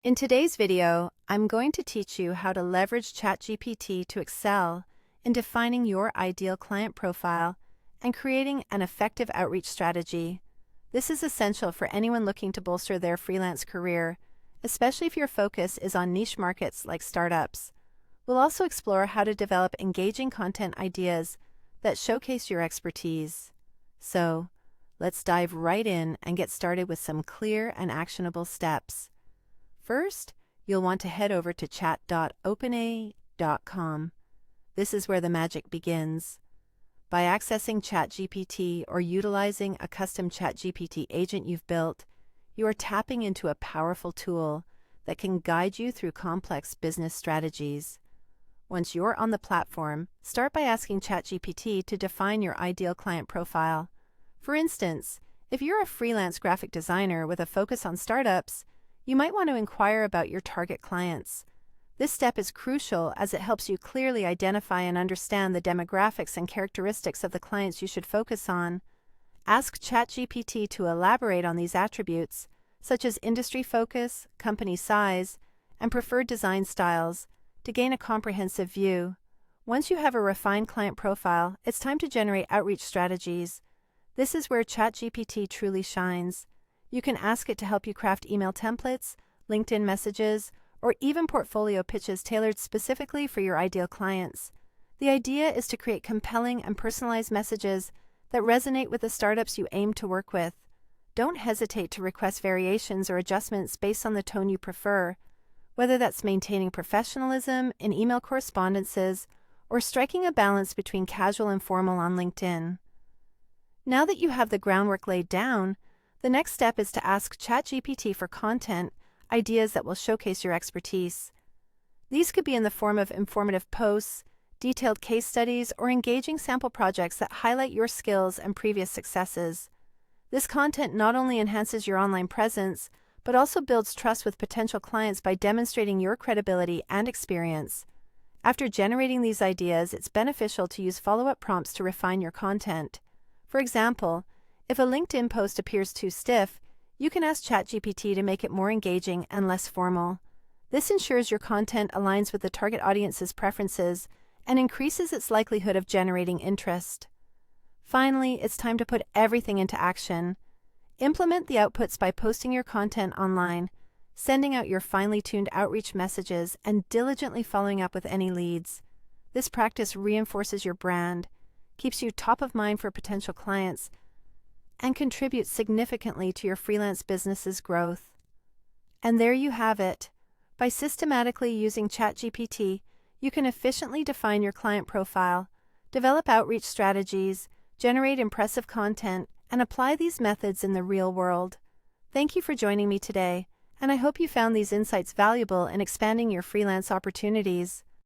In today's video, I'm going to teach you how to leverage ChatGPT to excel in defining your ideal client profile and creating an effective outreach strategy. This is essential for anyone looking to bolster their freelance career, especially if your focus is on niche markets like startups. We'll also explore how to develop engaging content ideas that showcase your expertise. So, let's dive right in and get started with some clear and actionable steps. First, you'll want to head over to chat.openai.com. This is where the magic begins. By accessing ChatGPT or utilizing a custom ChatGPT agent you've built, you are tapping into a powerful tool that can guide you through complex business strategies. Once you're on the platform, start by asking ChatGPT to define your ideal client profile. For instance, if you're a freelance graphic designer with a focus on startups, you might want to inquire about your target clients. This step is crucial as it helps you clearly identify and understand the demographics and characteristics of the clients you should focus on. Ask ChatGPT to elaborate on these attributes, such as industry focus, company size, and preferred design styles, to gain a comprehensive view. Once you have a refined client profile, it's time to generate outreach strategies. This is where ChatGPT truly shines. You can ask it to help you craft email templates, LinkedIn messages, or even portfolio pitches tailored specifically for your ideal clients. The idea is to create compelling and personalized messages that resonate with the startups you aim to work with. Don't hesitate to request variations or adjustments based on the tone you prefer, whether that's maintaining professionalism in email correspondences or striking a balance between casual and formal on LinkedIn. Now that you have the groundwork laid down, the next step is to ask ChatGPT for content ideas that will showcase your expertise. These could be in the form of informative posts, detailed case studies, or engaging sample projects that highlight your skills and previous successes. This content not only enhances your online presence, but also builds trust with potential clients by demonstrating your credibility and experience. After generating these ideas, it's beneficial to use follow-up prompts to refine your content. For example, if a LinkedIn post appears too stiff, you can ask ChatGPT to make it more engaging and less formal. This ensures your content aligns with the target audience's preferences and increases its likelihood of generating interest. Finally, it's time to put everything into action. Implement the outputs by posting your content online, sending out your finely tuned outreach messages, and diligently following up with any leads. This practice reinforces your brand, keeps you top of mind for potential clients, and contributes significantly to your freelance business's growth. And there you have it. By systematically using ChatGPT, you can efficiently define your client profile, develop outreach strategies, generate impressive content, and apply these methods in the real world. Thank you for joining me today, and I hope you found these insights valuable in expanding your freelance opportunities.